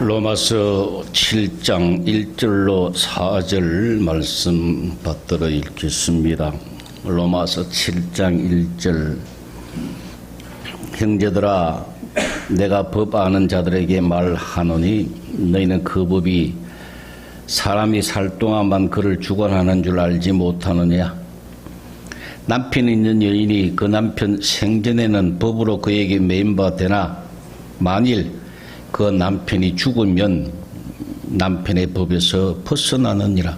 로마서 7장 1절로 4절 말씀 받들어 읽겠습니다. 로마서 7장 1절. 형제들아, 내가 법 아는 자들에게 말하노니 너희는 그 법이 사람이 살 동안만 그를 주관하는 줄 알지 못하느냐. 남편 있는 여인이 그 남편 생전에는 법으로 그에게 매인바 되나 만일 그 남편이 죽으면 남편의 법에서 벗어나느니라.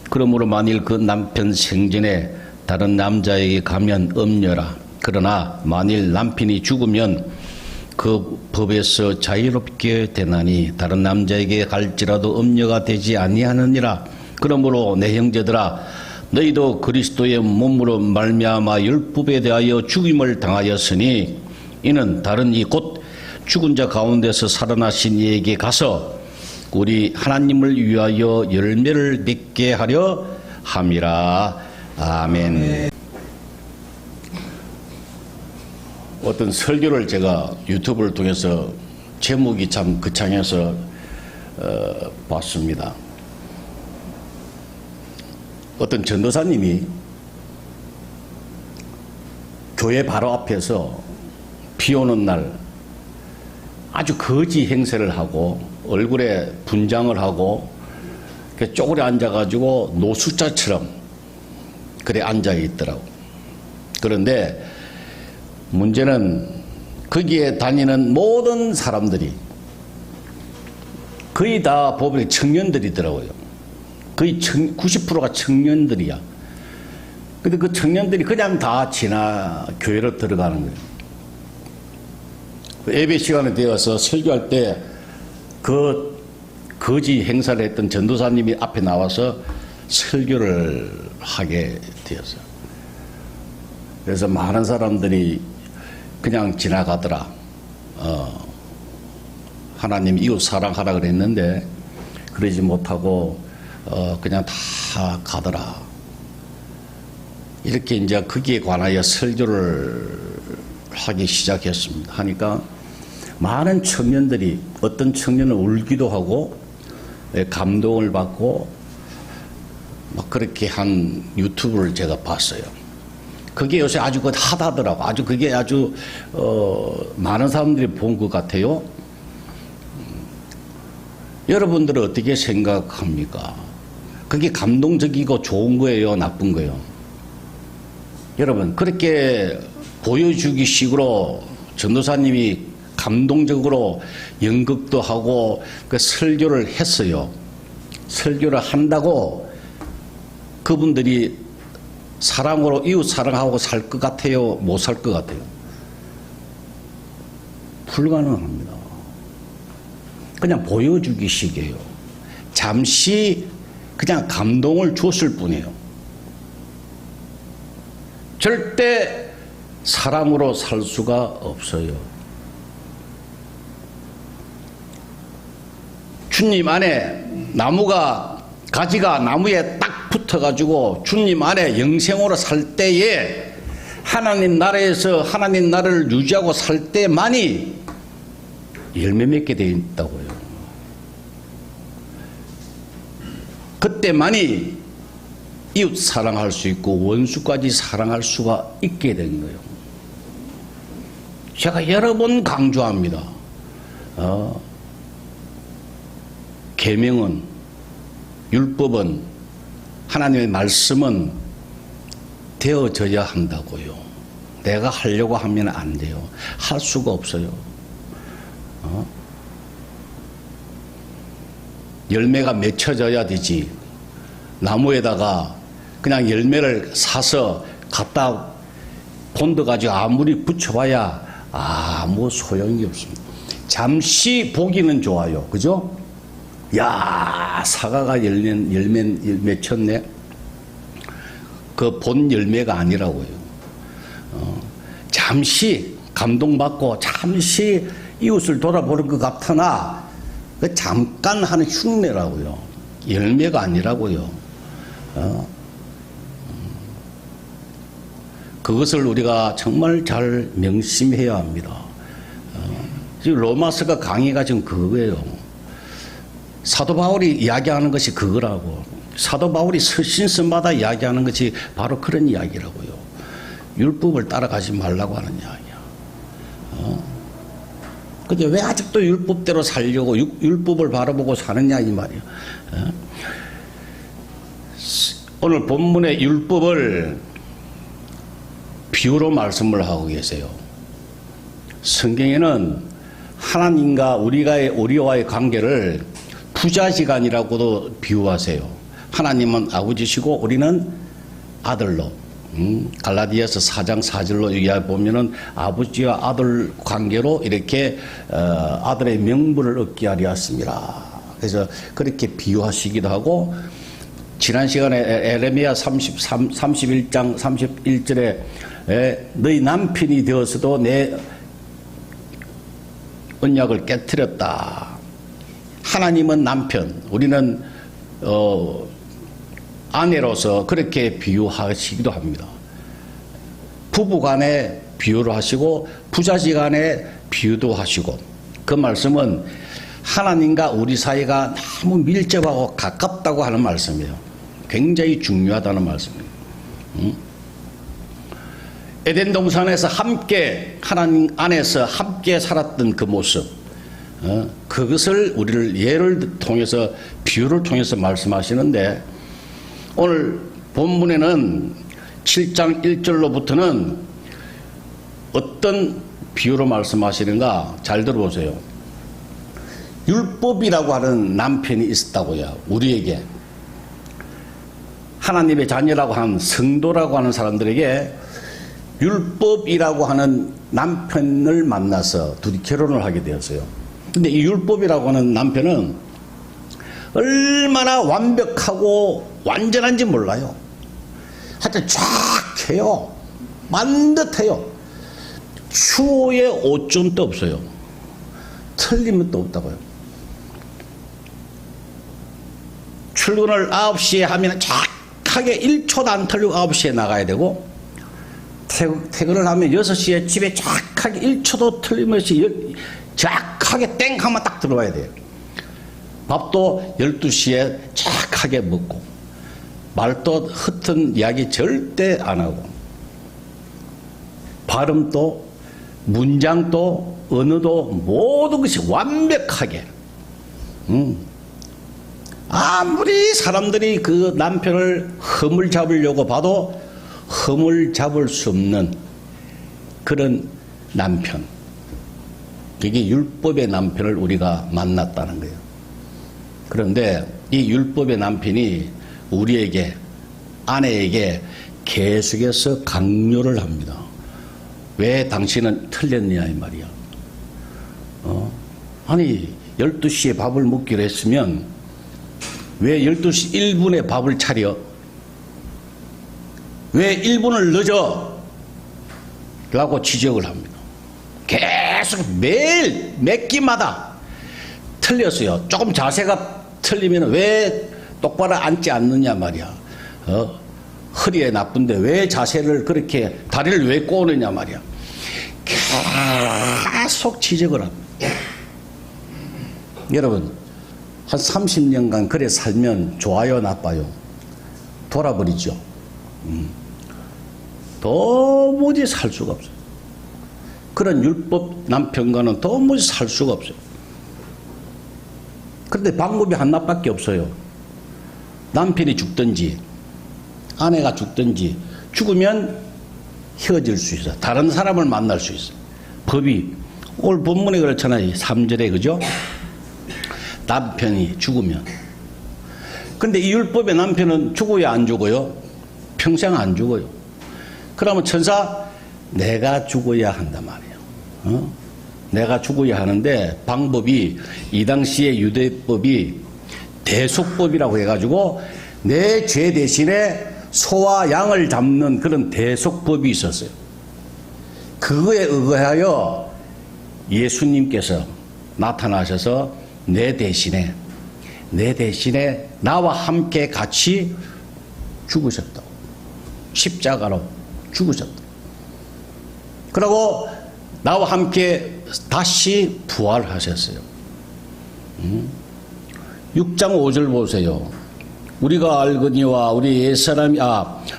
그러므로 만일 그 남편 생전에 다른 남자에게 가면 엄려라. 그러나 만일 남편이 죽으면 그 법에서 자유롭게 되나니 다른 남자에게 갈지라도 엄려가 되지 아니하느니라. 그러므로 내 형제들아, 너희도 그리스도의 몸으로 말미암아 율법에 대하여 죽임을 당하였으니 이는 다른 이 곧 죽은 자 가운데서 살아나신 이에게 가서 우리 하나님을 위하여 열매를 맺게 하려 함이라. 아멘. 어떤 설교를 제가 유튜브를 통해서 제목이 참 거창해서 봤습니다. 어떤 전도사님이 교회 바로 앞에서 비 오는 날 아주 거지 행세를 하고 얼굴에 분장을 하고 쪼그려 앉아가지고 노숙자처럼 그래 앉아 있더라고. 그런데 문제는 거기에 다니는 모든 사람들이 거의 다 보면 청년들이더라고요. 거의 90%가 청년들이야. 근데 그 청년들이 그냥 다 지나 교회로 들어가는 거예요. 예배 시간에 되어서 설교할 때 그 거지 행사를 했던 전도사님이 앞에 나와서 설교를 하게 되었어요. 그래서 많은 사람들이 그냥 지나가더라. 하나님 이웃 사랑하라 그랬는데 그러지 못하고 그냥 다 가더라. 이렇게 이제 거기에 관하여 설교를 하기 시작했습니다. 하니까 많은 청년들이 어떤 청년은 울기도 하고 감동을 받고 막 그렇게 한 유튜브를 제가 봤어요. 그게 요새 아주 핫하더라고. 아주 그게 아주 많은 사람들이 본 것 같아요. 여러분들은 어떻게 생각합니까? 그게 감동적이고 좋은 거예요, 나쁜 거예요? 여러분, 그렇게 보여주기 식으로 전도사님이 감동적으로 연극도 하고 그 설교를 했어요. 설교를 한다고 그분들이 사랑으로 이웃 사랑하고 살 것 같아요? 못 살 것 같아요? 불가능합니다. 그냥 보여주기 식이에요. 잠시 그냥 감동을 줬을 뿐이에요. 절대 사랑으로 살 수가 없어요. 주님 안에 가지가 나무에 딱 붙어가지고 주님 안에 영생으로 살 때에 하나님 나라에서 하나님 나라를 유지하고 살 때만이 열매 맺게 되어 있다고요. 그때만이 이웃 사랑할 수 있고 원수까지 사랑할 수가 있게 된 거예요. 제가 여러 번 강조합니다. 계명은, 율법은, 하나님의 말씀은 되어져야 한다고요. 내가 하려고 하면 안 돼요. 할 수가 없어요. 열매가 맺혀져야 되지. 나무에다가 그냥 열매를 사서 갖다 본드 가지고 아무리 붙여봐야 아무 소용이 없습니다. 잠시 보기는 좋아요. 그죠? 야, 사과가 열매 맺혔네. 그 본 열매가 아니라고요. 잠시 감동받고 잠시 이웃을 돌아보는 것 같으나 그 잠깐 하는 흉내라고요. 열매가 아니라고요. 그것을 우리가 정말 잘 명심해야 합니다. 지금 로마서가 강의가 지금 그거예요. 사도 바울이 이야기하는 것이 그거라고. 사도 바울이 서신서마다 이야기하는 것이 바로 그런 이야기라고요. 율법을 따라가지 말라고 하는 이야기야. 근데 왜 아직도 율법대로 살려고 율법을 바라보고 사느냐 이 말이야. 오늘 본문의 율법을 비유로 말씀을 하고 계세요. 성경에는 하나님과 우리와의 관계를 부자지간이라고도 비유하세요. 하나님은 아버지시고 우리는 아들로. 갈라디아서 4장 4절로 이야기 보면은 아버지와 아들 관계로 이렇게 아들의 명분을 얻게 하려 했습니다. 그래서 그렇게 비유하시기도 하고, 지난 시간에 에레미야 31장 31절에 너희 남편이 되어서도 내 언약을 깨뜨렸다. 하나님은 남편, 우리는 아내로서 그렇게 비유하시기도 합니다. 부부간에 비유를 하시고 부자지간에 비유도 하시고, 그 말씀은 하나님과 우리 사이가 너무 밀접하고 가깝다고 하는 말씀이에요. 굉장히 중요하다는 말씀이에요. 에덴 동산에서 함께 하나님 안에서 함께 살았던 그 모습, 그것을 우리를 예를 통해서 비유를 통해서 말씀하시는데, 오늘 본문에는 7장 1절로부터는 어떤 비유로 말씀하시는가 잘 들어보세요. 율법이라고 하는 남편이 있었다고요. 우리에게 하나님의 자녀라고 하는 성도라고 하는 사람들에게 율법이라고 하는 남편을 만나서 둘이 결혼을 하게 되었어요. 근데 이 율법이라고 하는 남편은 얼마나 완벽하고 완전한지 몰라요. 하여튼 쫙 해요. 만듯해요. 추호에 오점도 없어요. 틀린 것도 없다고요. 출근을 9시에 하면 정확하게 1초도 안 틀리고 9시에 나가야 되고, 퇴근을 하면 6시에 집에 정확하게 1초도 틀림없이 정확하게 땡 하면 딱 들어와야 돼요. 밥도 12시에 정확하게 먹고, 말도 흩은 이야기 절대 안 하고, 발음도 문장도 언어도 모든 것이 완벽하게. 아무리 사람들이 그 남편을 허물 잡으려고 봐도 허물 잡을 수 없는 그런 남편. 이게 율법의 남편을 우리가 만났다는 거예요. 그런데 이 율법의 남편이 우리에게, 아내에게 계속해서 강요를 합니다. 왜 당신은 틀렸냐 이 말이야. 아니 12시에 밥을 먹기로 했으면 왜 12시 1분에 밥을 차려? 왜 1분을 늦어? 라고 지적을 합니다. 계속 매일 몇 끼마다 틀렸어요. 조금 자세가 틀리면 왜 똑바로 앉지 않느냐 말이야. 허리에 나쁜데 왜 자세를 그렇게 다리를 왜 꼬느냐 말이야. 계속 지적을 합니다. 여러분, 한 30년간 그래 살면 좋아요, 나빠요? 돌아버리죠. 도무지 살 수가 없어요. 그런 율법 남편과는 도무지 살 수가 없어요. 그런데 방법이 하나밖에 없어요. 남편이 죽든지 아내가 죽든지, 죽으면 헤어질 수 있어. 다른 사람을 만날 수 있어. 법이 오늘 본문에 그렇잖아요. 3절에 그죠? 남편이 죽으면. 근데 이 율법의 남편은 죽어야 안 죽어요? 평생 안 죽어요. 그러면 천사, 내가 죽어야 한단 말이에요. 내가 죽어야 하는데, 방법이 이 당시의 유대법이 대속법이라고 해가지고 내 죄 대신에 소와 양을 잡는 그런 대속법이 있었어요. 그거에 의거하여 예수님께서 나타나셔서 내 대신에 나와 함께 같이 죽으셨다. 십자가로 죽으셨다. 그리고 나와 함께 다시 부활하셨어요. 6장 5절 보세요. 우리가 알거니와 우리 옛사람이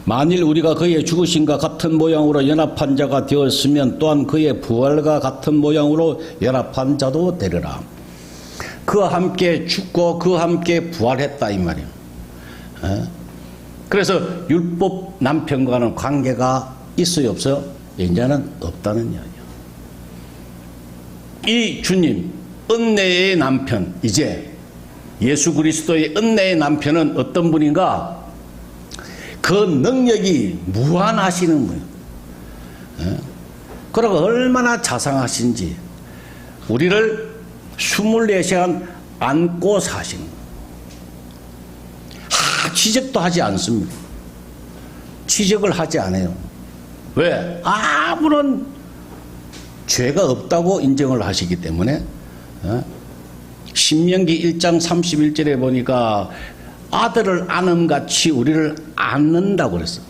만일 우리가 그의 죽으심과 같은 모양으로 연합한 자가 되었으면 또한 그의 부활과 같은 모양으로 연합한 자도 되리라. 그와 함께 죽고 그와 함께 부활했다 이 말이에요. 그래서 율법 남편과는 관계가 있어요 없어요? 이제는 없다는 이야기예요. 이 주님 은혜의 남편, 이제 예수 그리스도의 은혜의 남편은 어떤 분인가? 그 능력이 무한하시는 분이에요. 그리고 얼마나 자상하신지 우리를 24시간 안고 사시는 거예요. 취직도 하지 않습니다. 취직을 하지 않아요. 왜? 아무런 죄가 없다고 인정을 하시기 때문에. 신명기 1장 31절에 보니까 아들을 안음같이 우리를 안는다고 그랬어요.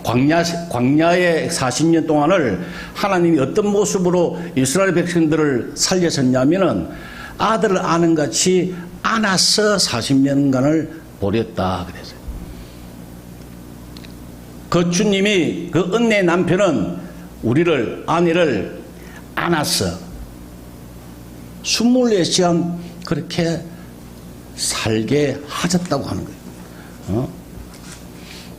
광야의 40년 동안을 하나님이 어떤 모습으로 이스라엘 백성들을 살려셨냐면은 아들을 아는같이 안아서 40년간을 보냈다 그랬어요. 그 주님이 그 은혜의 남편은 우리를 아내를 안아서 24시간 그렇게 살게 하셨다고 하는 거예요.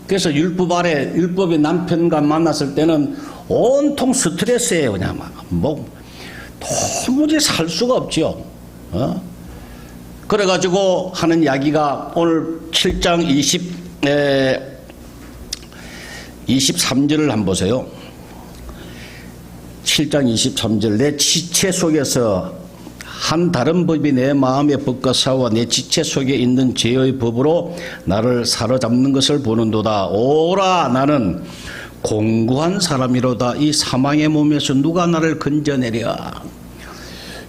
그래서 율법 아래 율법의 남편과 만났을 때는 온통 스트레스예요. 그냥 뭐 도무지 살 수가 없죠. 그래가지고 하는 이야기가 오늘 7장 23절을 한번 보세요. 7장 23절 내 지체 속에서 한 다른 법이 내 마음의 법과 싸워 내 지체 속에 있는 죄의 법으로 나를 사로잡는 것을 보는도다. 오라 나는 공고한 사람이로다. 이 사망의 몸에서 누가 나를 건져내랴.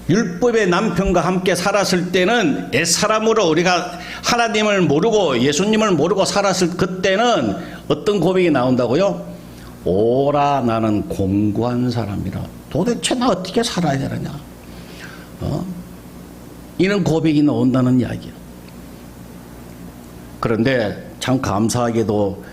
율법의 남편과 함께 살았을 때는 옛사람으로 우리가 하나님을 모르고 예수님을 모르고 살았을 그때는 어떤 고백이 나온다고요? 오라 나는 공고한 사람이라. 도대체 나 어떻게 살아야 되느냐. 이런 고백이 나온다는 이야기예요. 그런데 참 감사하게도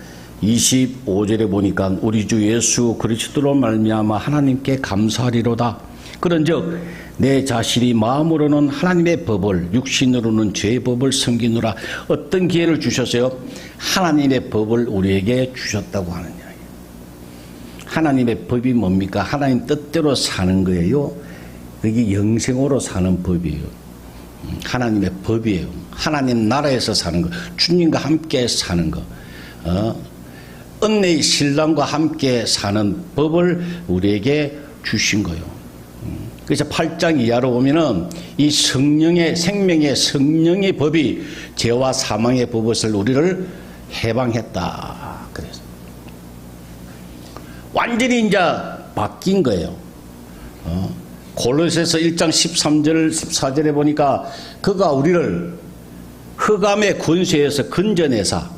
25절에 보니까 우리 주 예수 그리스도로 말미암아 하나님께 감사하리로다. 그런즉 내 자신이 마음으로는 하나님의 법을 육신으로는 죄의 법을 섬기느라. 어떤 기회를 주셨어요? 하나님의 법을 우리에게 주셨다고 하는 이야기예요. 하나님의 법이 뭡니까? 하나님 뜻대로 사는 거예요. 그게 영생으로 사는 법이에요. 하나님의 법이에요. 하나님 나라에서 사는 거, 주님과 함께 사는 거, 은혜의 신랑과 함께 사는 법을 우리에게 주신 거예요. 그래서 8장 이하로 보면은 이 성령의 생명의 성령의 법이 죄와 사망의 법을 우리를 해방했다. 그래서 완전히 이제 바뀐 거예요. 골로새서 1장 13절 14절에 보니까 그가 우리를 흑암의 권세에서 건져내사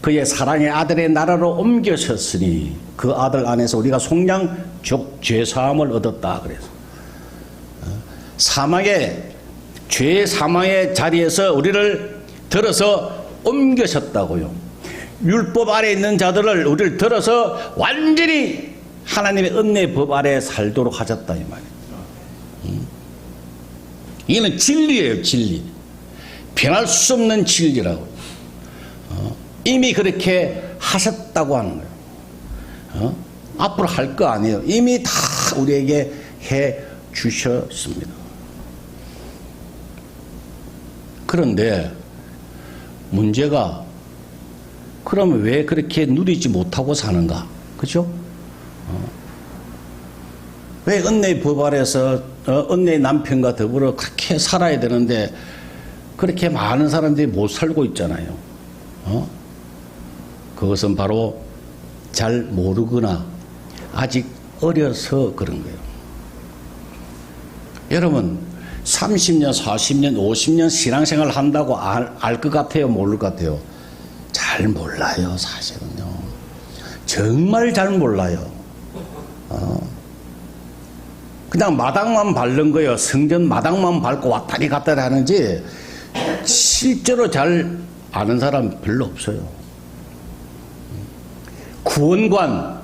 그의 사랑의 아들의 나라로 옮겨셨으니 그 아들 안에서 우리가 속량 즉 죄사함을 얻었다. 그래서 사망의 죄의 사망의 자리에서 우리를 들어서 옮겨셨다고요. 율법 아래 있는 자들을 우리를 들어서 완전히 하나님의 은혜의 법 아래 살도록 하셨다 이 말이에요. 이거는 진리예요. 진리. 변할 수 없는 진리라고. 이미 그렇게 하셨다고 하는 거예요. 앞으로 할 거 아니에요. 이미 다 우리에게 해 주셨습니다. 그런데 문제가 그러면 왜 그렇게 누리지 못하고 사는가? 그죠? 왜 은혜의 법 아래서 은혜의 남편과 더불어 그렇게 살아야 되는데 그렇게 많은 사람들이 못 살고 있잖아요. 그것은 바로 잘 모르거나 아직 어려서 그런 거예요. 여러분 30년, 40년, 50년 신앙생활 한다고 알 것 같아요? 모를 것 같아요? 잘 몰라요. 사실은요. 정말 잘 몰라요. 그냥 마당만 밟는 거예요. 성전 마당만 밟고 왔다리 갔다리 하는지 실제로 잘 아는 사람 별로 없어요. 구원관,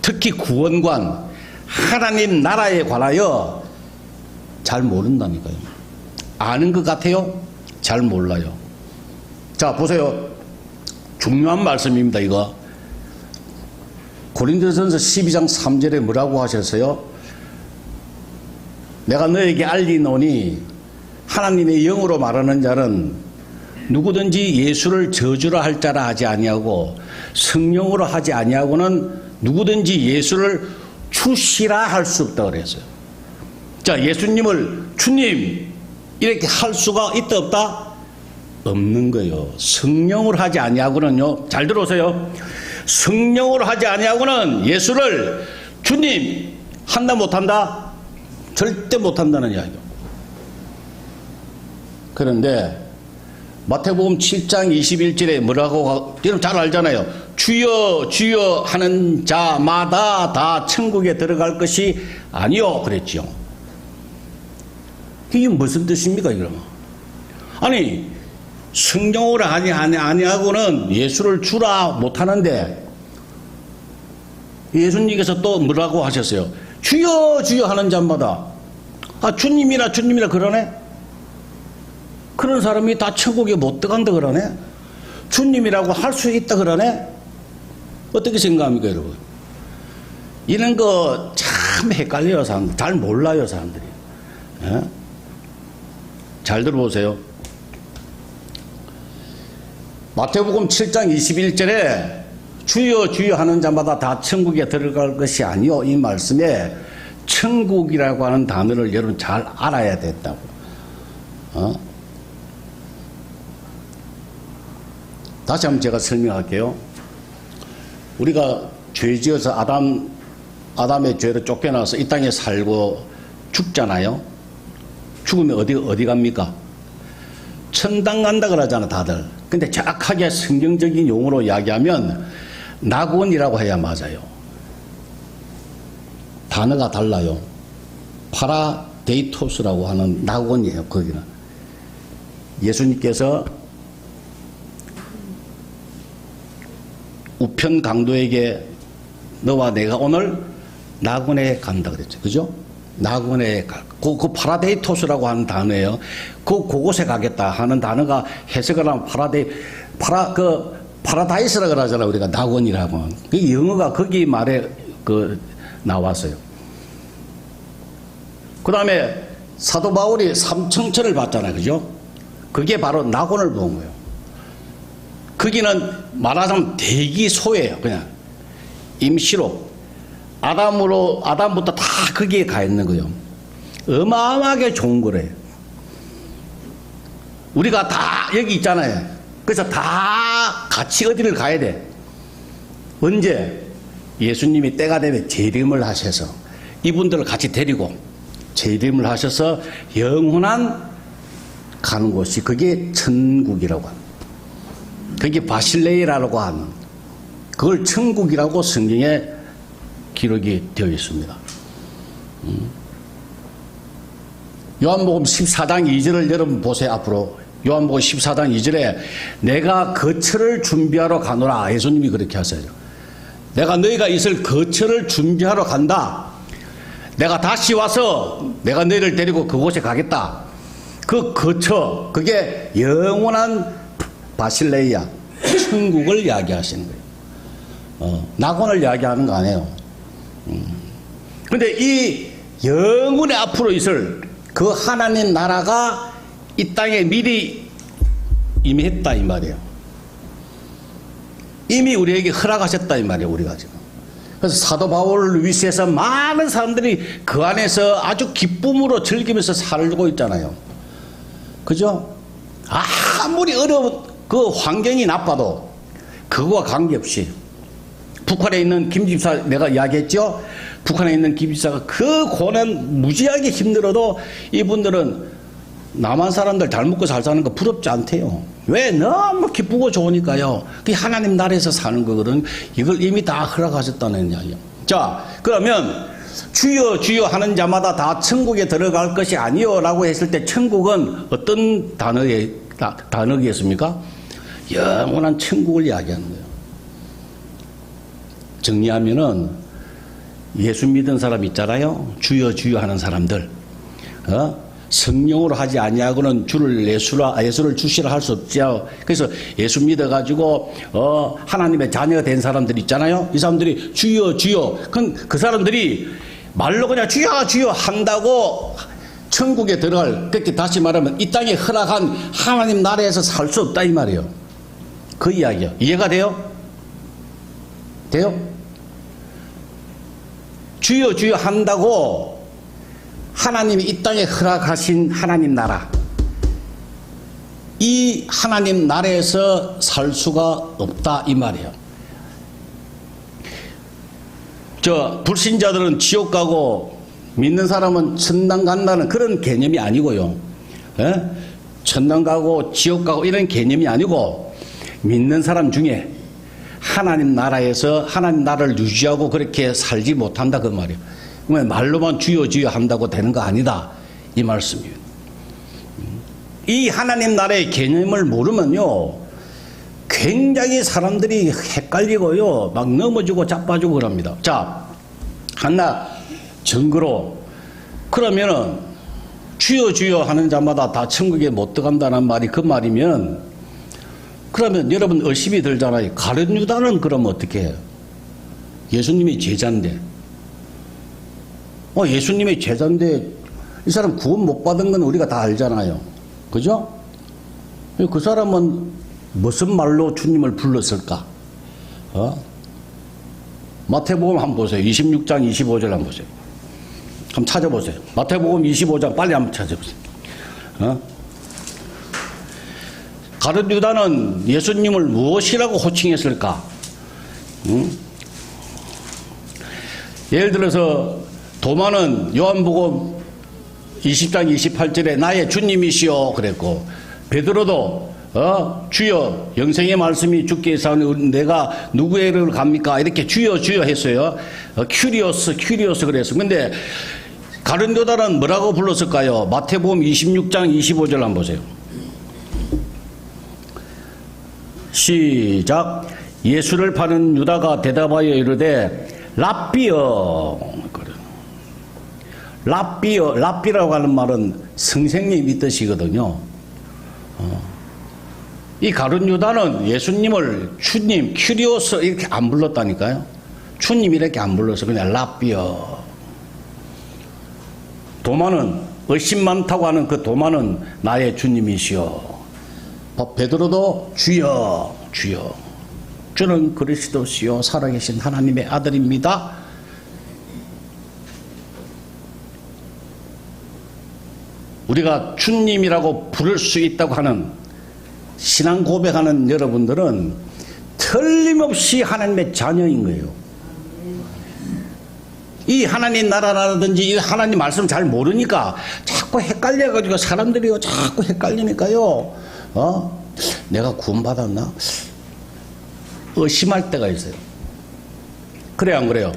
특히 구원관, 하나님 나라에 관하여 잘 모른다니까요. 아는 것 같아요? 잘 몰라요. 자, 보세요. 중요한 말씀입니다, 이거. 고린도전서 12장 3절에 뭐라고 하셨어요? 내가 너에게 알리노니 하나님의 영으로 말하는 자는 누구든지 예수를 저주라 할 자라 하지 아니하고 성령으로 하지 아니하고는 누구든지 예수를 주시라 할 수 없다 그랬어요. 자, 예수님을 주님 이렇게 할 수가 있다 없다? 없는 거예요. 성령으로 하지 아니하고는요. 잘 들어오세요. 성령으로 하지 아니하고는 예수를 주님 한다 못한다? 절대 못한다는 이야기예요. 그런데 마태복음 7장 21절에 뭐라고, 여러분 잘 알잖아요. 주여 주여 하는 자마다 다 천국에 들어갈 것이 아니요 그랬죠. 이게 무슨 뜻입니까 그러면? 아니 성령으로 아니하고는 예수를 주라 못하는데 예수님께서 또 뭐라고 하셨어요? 주여 주여 하는 자마다 주님이라 주님이라 그러네? 그런 사람이 다 천국에 못 들어간다 그러네? 주님이라고 할 수 있다 그러네? 어떻게 생각합니까 여러분? 이런 거 참 헷갈려요 사람들. 잘 몰라요 사람들이. 예? 잘 들어보세요. 마태복음 7장 21절에 주여 주여 하는 자마다 다 천국에 들어갈 것이 아니요 이 말씀에 천국이라고 하는 단어를 여러분 잘 알아야 됐다고. 다시 한번 제가 설명할게요. 우리가 죄 지어서 아담의 죄로 쫓겨나서 이 땅에 살고 죽잖아요. 죽으면 어디 갑니까? 천당 간다 그러잖아 다들. 근데 정확하게 성경적인 용어로 이야기하면 낙원이라고 해야 맞아요. 단어가 달라요. 파라데이토스라고 하는 낙원이에요. 거기는 예수님께서 우편 강도에게 너와 내가 오늘 낙원에 간다 그랬죠. 그죠? 낙원에 그 파라데이토스라고 하는 단어예요. 그곳에 가겠다 하는 단어가 해석을 하면 파라다이스라 그러잖아 우리가 낙원이라고. 그 영어가 거기 말에 나왔어요. 그 다음에 사도 바울이 삼청천을 봤잖아요. 그죠? 그게 바로 낙원을 본 거예요. 거기는 말하자면 대기소예요. 그냥 임시로 아담부터 다 거기에 가 있는 거예요. 어마어마하게 좋은 거래요. 우리가 다 여기 있잖아요. 그래서 다 같이 어디를 가야 돼? 언제? 예수님이 때가 되면 재림을 하셔서 이분들을 같이 데리고 재림을 하셔서 영원한 가는 곳이 그게 천국이라고 합니다. 그게 바실레이라고 하는 그걸 천국이라고 성경에 기록이 되어 있습니다. 요한복음 14장 2절을 여러분 보세요. 앞으로 요한복음 14장 2절에 내가 거처를 준비하러 가노라. 예수님이 그렇게 하세요. 내가 너희가 있을 거처를 준비하러 간다. 내가 다시 와서 내가 너희를 데리고 그곳에 가겠다. 그 거처 그게 영원한 바실레이아 천국을 이야기하시는 거예요. 낙원을 이야기하는 거 아니에요. 그런데 이 영원히 앞으로 있을 그 하나님 나라가 이 땅에 미리 이미 했다 이 말이에요. 이미 우리에게 허락하셨다 이 말이에요. 우리가 지금. 그래서 사도 바울을 위시해서 많은 사람들이 그 안에서 아주 기쁨으로 즐기면서 살고 있잖아요. 그죠? 아무리 어려운 그 환경이 나빠도 그거와 관계없이 북한에 있는 김 집사 내가 이야기했죠. 북한에 있는 김 집사가 그 고난 무지하게 힘들어도 이분들은 남한 사람들 잘 먹고 잘 사는 거 부럽지 않대요. 왜? 너무 기쁘고 좋으니까요. 그게 하나님 나라에서 사는 거거든. 이걸 이미 다 허락하셨다는 이야기예요. 자, 그러면 주여 주여 하는 자마다 다 천국에 들어갈 것이 아니요 라고 했을 때 천국은 어떤 단어겠습니까? 영원한 천국을 이야기하는 거예요. 정리하면은 예수 믿은 사람 있잖아요. 주여 주여 하는 사람들. 성령으로 하지 아니하고는 주를 예수를 주시라 할 수 없죠. 그래서 예수 믿어가지고 하나님의 자녀가 된 사람들 있잖아요. 이 사람들이 주여 주여 그 사람들이 말로 그냥 주여 주여 한다고 천국에 들어갈, 그렇게 다시 말하면 이 땅에 허락한 하나님 나라에서 살 수 없다 이 말이에요. 그 이야기요. 이해가 돼요? 돼요? 주여 주여 한다고 하나님이 이 땅에 허락하신 하나님 나라, 이 하나님 나라에서 살 수가 없다 이 말이에요. 불신자들은 지옥 가고 믿는 사람은 천당 간다는 그런 개념이 아니고요. 천당 가고 지옥 가고 이런 개념이 아니고, 믿는 사람 중에 하나님 나라에서 하나님 나라를 유지하고 그렇게 살지 못한다 그 말이에요. 말로만 주여 주여 한다고 되는 거 아니다 이 말씀이에요. 이 하나님 나라의 개념을 모르면요 굉장히 사람들이 헷갈리고요 막 넘어지고 자빠지고 그럽니다. 자, 하나 증거로, 그러면은 주여 주여 하는 자마다 다 천국에 못 들어간다는 말이 그 말이면, 그러면 여러분 의심이 들잖아요. 가룟 유다는 그럼 어떻게 해요? 예수님이 제자인데, 예수님의 제자인데 이 사람 구원 못 받은 건 우리가 다 알잖아요. 그죠? 그 사람은 무슨 말로 주님을 불렀을까? 마태복음 한번 보세요. 26장 25절 한번 보세요. 한번 찾아보세요. 마태복음 25장 빨리 한번 찾아보세요. 가룟 유다는 예수님을 무엇이라고 호칭했을까? 예를 들어서 도마는 요한복음 20장 28절에 나의 주님이시오 그랬고, 베드로도 주여 영생의 말씀이 주께 있사오니 내가 누구에게로 갑니까? 이렇게 주여 주여 했어요. 큐리오스 그랬어요. 근데 가룟 유다는 뭐라고 불렀을까요? 마태복음 26장 25절 한번 보세요. 시작. 예수를 파는 유다가 대답하여 이르되 랍비여. 랍비라고 하는 말은 선생님 이 뜻이거든요. 이 가룟 유다는 예수님을 주님, 큐리오스 이렇게 안 불렀다니까요. 주님 이렇게 안 불러서 그냥 랍비여. 도마는 의심 많다고 하는 그 도마는 나의 주님이시여. 베드로도 주여 주여, 주는 그리스도시요 살아계신 하나님의 아들입니다. 우리가 주님이라고 부를 수 있다고 하는 신앙 고백하는 여러분들은 틀림없이 하나님의 자녀인 거예요. 이 하나님 나라라든지 이 하나님 말씀 잘 모르니까 자꾸 헷갈려가지고 사람들이 자꾸 헷갈리니까요. 내가 구원받았나? 의심할 때가 있어요. 그래 안 그래요?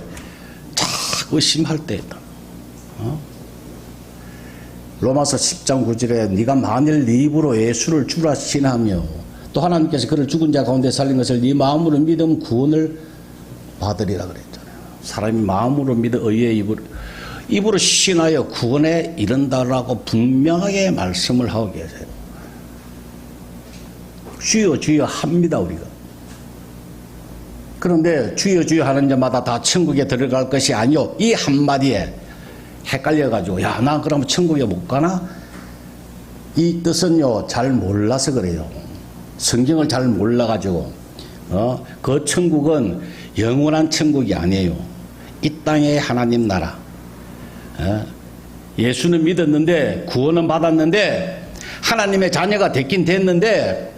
자꾸 의심할 때 있다. 로마서 10장 9절에 네가 만일 네 입으로 예수를 주라 신하며 또 하나님께서 그를 죽은 자 가운데 살린 것을 네 마음으로 믿으면 구원을 받으리라 그랬잖아요. 사람이 마음으로 믿어 의의 입으로 신하여 구원에 이른다라고 분명하게 말씀을 하고 계세요. 주여 주여 합니다 우리가. 그런데 주여 주여 하는 자마다 다 천국에 들어갈 것이 아니요, 이 한마디에 헷갈려가지고 야 나 그러면 천국에 못 가나? 이 뜻은요 잘 몰라서 그래요. 성경을 잘 몰라가지고 그 천국은 영원한 천국이 아니에요. 이 땅의 하나님 나라. 예수는 믿었는데 구원은 받았는데 하나님의 자녀가 됐긴 됐는데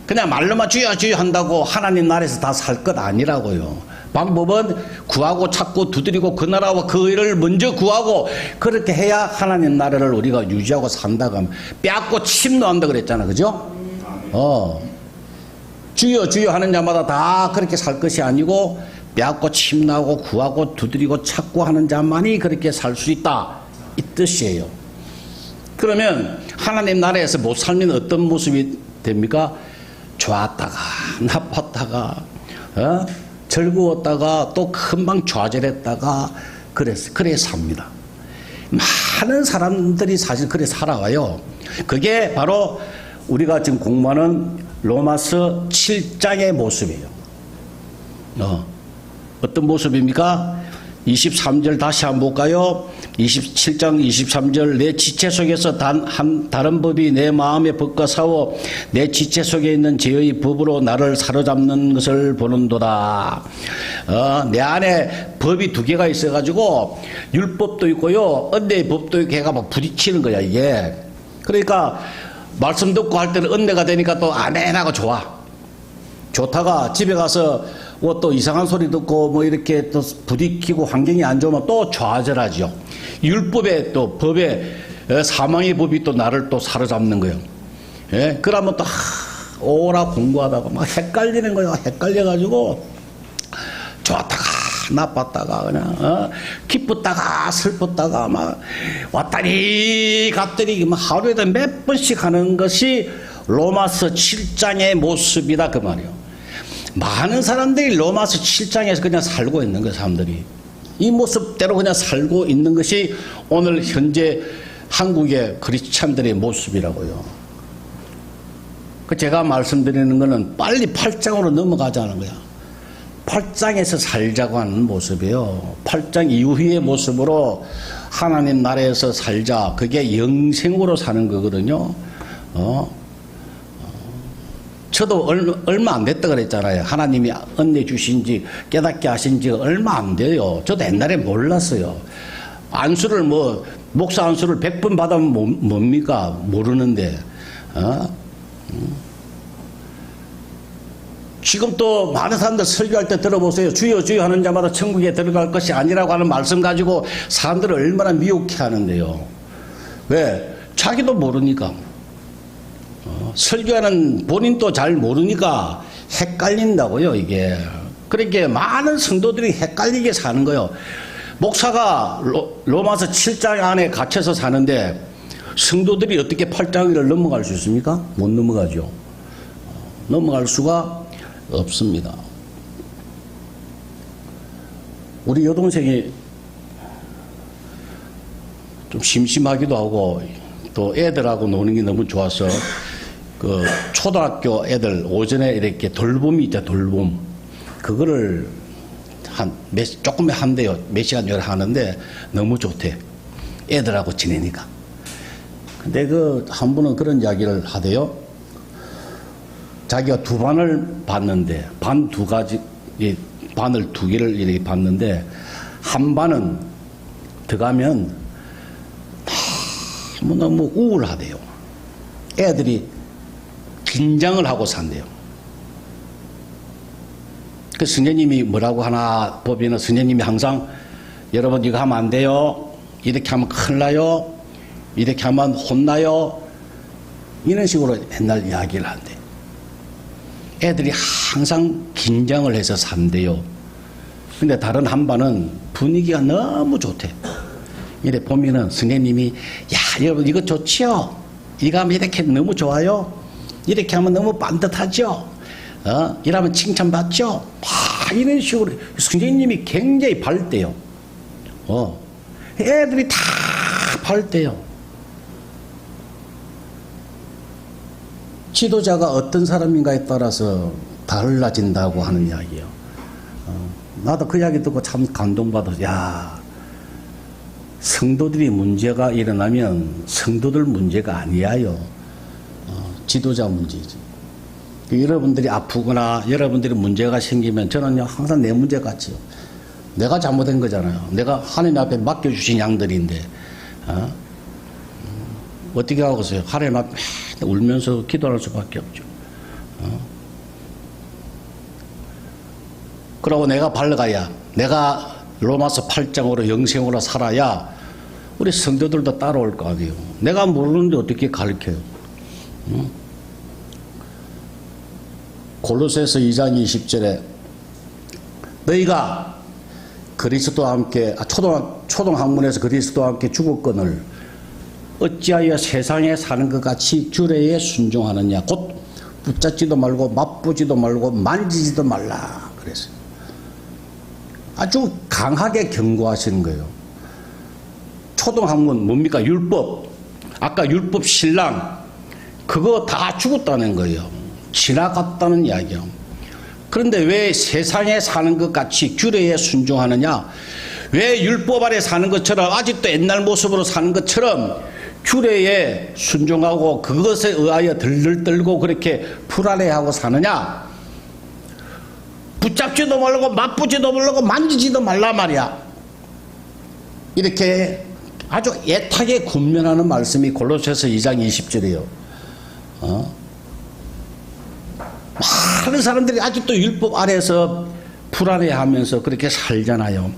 그냥 말로만 주여 주여 한다고 하나님 나라에서 다 살 것 아니라고요. 방법은 구하고 찾고 두드리고 그 나라와 그 일을 먼저 구하고 그렇게 해야 하나님 나라를 우리가 유지하고 산다고 하면 빼앗고 침노한다 그랬잖아. 그죠? 주여 주여 하는 자마다 다 그렇게 살 것이 아니고 빼앗고 침나고 구하고 두드리고 찾고 하는 자만이 그렇게 살 수 있다, 이 뜻이에요. 그러면 하나님 나라에서 못 살면 어떤 모습이 됩니까? 좋았다가 나빴다가 즐거웠다가 또 금방 좌절했다가 그래 삽니다. 많은 사람들이 사실 그래 살아와요. 그게 바로 우리가 지금 공부하는 로마서 7장의 모습이에요. 어떤 모습입니까? 23절 다시 한번 볼까요? 27장 23절 내 지체 속에서 다른 법이 내 마음의 법과 싸워 내 지체 속에 있는 죄의 법으로 나를 사로잡는 것을 보는도다. 내 안에 법이 두 개가 있어가지고 율법도 있고요, 은혜의 법도 있고 해가 막 부딪히는 거야 이게. 그러니까 말씀 듣고 할 때는 은혜가 되니까 또 아멘하고 좋다가 집에 가서 또 이상한 소리 듣고 뭐 이렇게 또 부딪히고 환경이 안 좋으면 또 좌절하죠. 율법에 또 법에 사망의 법이 또 나를 또 사로잡는 거예요. 예? 그러면 또 오라 공부하다가 막 헷갈리는 거예요. 헷갈려가지고 좋았다가 나빴다가 그냥 기뻤다가 슬펐다가 막 왔다리 갔다리 막 하루에도 몇 번씩 하는 것이 로마서 7장의 모습이다 그 말이에요. 많은 사람들이 로마서 7장에서 그냥 살고 있는 거예요. 사람들이 이 모습대로 그냥 살고 있는 것이 오늘 현재 한국의 크리스찬들의 모습이라고요. 제가 말씀드리는 거는 빨리 8장으로 넘어가자는 거야. 8장에서 살자고 하는 모습이에요. 8장 이후의 모습으로 하나님 나라에서 살자. 그게 영생으로 사는 거거든요. 저도 얼마 안 됐다 그랬잖아요. 하나님이 은혜 주신 지 깨닫게 하신 지가 얼마 안 돼요. 저도 옛날에 몰랐어요. 안수를 목사 안수를 100번 받으면 뭡니까? 모르는데. 지금 또 많은 사람들 설교할 때 들어보세요. 주여 주여 하는 자마다 천국에 들어갈 것이 아니라고 하는 말씀 가지고 사람들을 얼마나 미혹해 하는데요. 왜? 자기도 모르니까. 설교하는 본인도 잘 모르니까 헷갈린다고요, 이게. 그러니까 많은 성도들이 헷갈리게 사는 거예요. 목사가 로마서 7장 안에 갇혀서 사는데 성도들이 어떻게 8장을 넘어갈 수 있습니까? 못 넘어가죠. 넘어갈 수가 없습니다. 우리 여동생이 좀 심심하기도 하고 또 애들하고 노는 게 너무 좋아서 그 초등학교 애들 오전에 이렇게 돌봄이 있죠. 돌봄 그거를 조금 한대요. 몇 시간 전에 하는데 너무 좋대. 애들하고 지내니까. 근데 한 분은 그런 이야기를 하대요. 자기가 두 반을 봤는데 반 두 가지 반을 두 개를 이렇게 봤는데 한 반은 들어가면 너무 우울하대요. 애들이 긴장을 하고 산대요. 그 선생님이 뭐라고 하나 보면은 선생님이 항상 여러분 이거 하면 안 돼요. 이렇게 하면 큰일 나요. 이렇게 하면 혼나요. 이런 식으로 맨날 이야기를 한대. 애들이 항상 긴장을 해서 산대요. 근데 다른 한 반은 분위기가 너무 좋대. 이래 보면은 선생님이 야 여러분 이거 좋지요? 이거 하면 이렇게 너무 좋아요? 이렇게 하면 너무 반듯하죠? 이러면 칭찬받죠? 막 이런 식으로 선생님이 굉장히 밝대요. 애들이 다 밝대요. 지도자가 어떤 사람인가에 따라서 달라진다고 하는 이야기예요. 나도 그 이야기 듣고 참 감동받아서 야 성도들이 문제가 일어나면 성도들 문제가 아니에요. 지도자 문제지. 여러분들이 아프거나 여러분들이 문제가 생기면 저는 항상 내 문제 같지요. 내가 잘못된 거잖아요. 내가 하나님 앞에 맡겨주신 양들인데 어떻게 하겠어요? 하나님 앞에 울면서 기도할 수밖에 없죠. 그러고 내가 밝아야 내가 로마서 8장으로 영생으로 살아야 우리 성도들도 따라올 거 아니에요. 내가 모르는데 어떻게 가르쳐요? 골로새서 2장 20절에 너희가 그리스도와 함께 초등학문에서 그리스도와 함께 죽었거늘 어찌하여 세상에 사는 것 같이 규례에 순종하느냐. 곧 붙잡지도 말고 맛보지도 말고 만지지도 말라 그랬어요. 아주 강하게 경고하시는 거예요. 초등학문 뭡니까? 율법. 아까 율법 신랑 그거 다 죽었다는 거예요. 지나갔다는 이야기예요. 그런데 왜 세상에 사는 것 같이 규례에 순종하느냐? 왜 율법 아래 사는 것처럼 아직도 옛날 모습으로 사는 것처럼 규례에 순종하고 그것에 의하여 들들 떨고 그렇게 불안해하고 사느냐? 붙잡지도 말고 맛보지도 말고 만지지도 말라 말이야. 이렇게 아주 애타게 군면하는 말씀이 골로새서 2장 20절이에요. 많은 사람들이 아직도 율법 아래에서 불안해하면서 그렇게 살잖아요.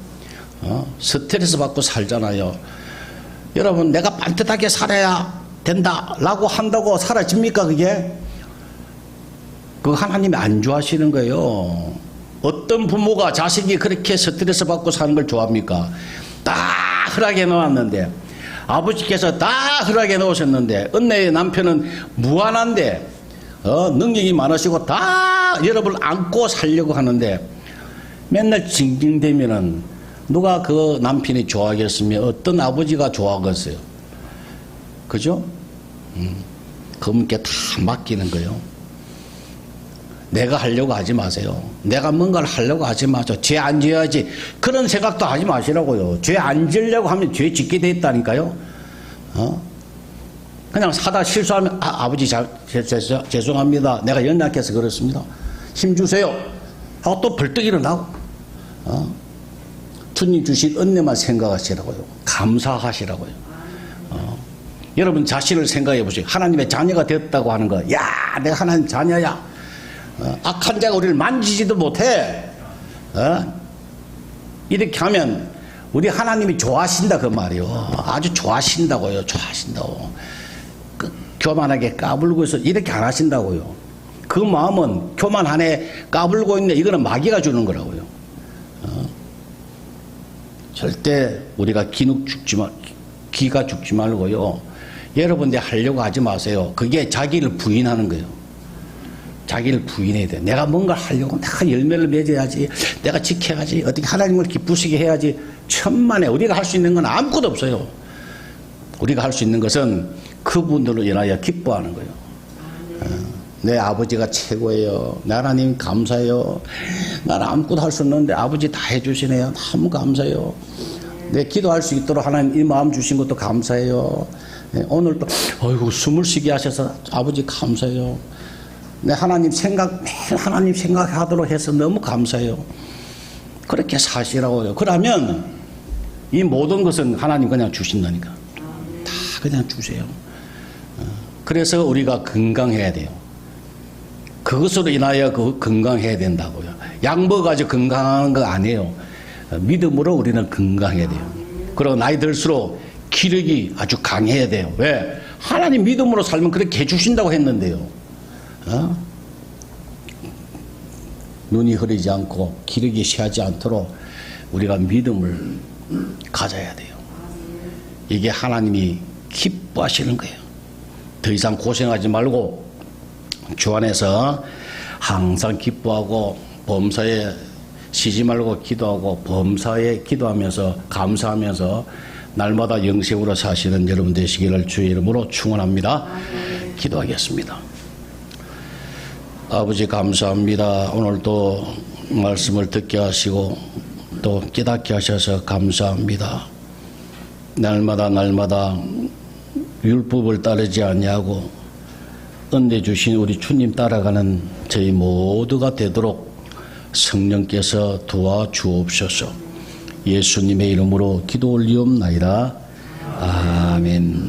스트레스 받고 살잖아요. 여러분, 내가 반듯하게 살아야 된다라고 한다고 사라집니까 그게? 그거 하나님이 안 좋아하시는 거예요. 어떤 부모가 자식이 그렇게 스트레스 받고 사는 걸 좋아합니까? 다 허락해 놓았는데, 아버지께서 다 허락해 놓으셨는데, 은혜의 남편은 무한한데 능력이 많으시고 다 여러분을 안고 살려고 하는데 맨날 징징대면은 누가 그 남편이 좋아하겠으며 어떤 아버지가 좋아하겠어요? 그죠? 그분께 다 맡기는 거예요. 내가 하려고 하지 마세요. 내가 뭔가를 하려고 하지 마세요. 죄 안 지어야지. 그런 생각도 하지 마시라고요. 죄 안 지으려고 하면 죄 짓게 돼 있다니까요. 그냥 사다 실수하면 아버지 죄송합니다. 내가 연약해서 그렇습니다. 힘주세요. 하고 또 벌떡 일어나고 주님 주신 은혜만 생각하시라고요. 감사하시라고요. 여러분 자신을 생각해 보세요. 하나님의 자녀가 되었다고 하는 거. 야, 내가 하나님 자녀야. 악한 자가 우리를 만지지도 못해. 이렇게 하면 우리 하나님이 좋아하신다 그 말이요. 아주 좋아하신다고요. 좋아하신다고. 교만하게 까불고 있어 이렇게 안 하신다고요. 그 마음은 교만하네 까불고 있네 이거는 마귀가 주는 거라고요. 절대 우리가 기가 죽지 말고요. 여러분들 하려고 하지 마세요. 그게 자기를 부인하는 거예요. 자기를 부인해야 돼. 내가 뭔가 하려고 내가 열매를 맺어야지. 내가 지켜야지. 어떻게 하나님을 기쁘시게 해야지. 천만에 우리가 할 수 있는 건 아무것도 없어요. 우리가 할 수 있는 것은 그분들로 인하여 기뻐하는 거예요. 내 아버지가 최고예요. 내 하나님 감사해요. 나는 아무것도 할 수 없는데 아버지 다 해주시네요. 너무 감사해요. 내 기도할 수 있도록 하나님 이 마음 주신 것도 감사해요. 오늘 또 어이구 숨을 쉬게 하셔서 아버지 감사해요. 내 하나님 매일 하나님 생각하도록 해서 너무 감사해요. 그렇게 사시라고요. 그러면 이 모든 것은 하나님 그냥 주신다니까. 다 그냥 주세요. 그래서 우리가 건강해야 돼요. 그것으로 인하여 건강해야 된다고요. 약 먹어가지고 건강한 거 아니에요. 믿음으로 우리는 건강해야 돼요. 그리고 나이 들수록 기력이 아주 강해야 돼요. 왜? 하나님 믿음으로 살면 그렇게 해주신다고 했는데요. 눈이 흐리지 않고 기력이 쇠하지 않도록 우리가 믿음을 가져야 돼요. 이게 하나님이 기뻐하시는 거예요. 더 이상 고생하지 말고 주 안에서 항상 기뻐하고 범사에 쉬지 말고 기도하고 범사에 기도하면서 감사하면서 날마다 영생으로 사시는 여러분 되시기를 주의 이름으로 축원합니다. 기도하겠습니다. 아버지 감사합니다. 오늘도 말씀을 듣게 하시고 또 깨닫게 하셔서 감사합니다. 날마다 율법을 따르지 아니하고 은혜 주신 우리 주님 따라가는 저희 모두가 되도록 성령께서 도와주옵소서. 예수님의 이름으로 기도 올리옵나이다. 아멘.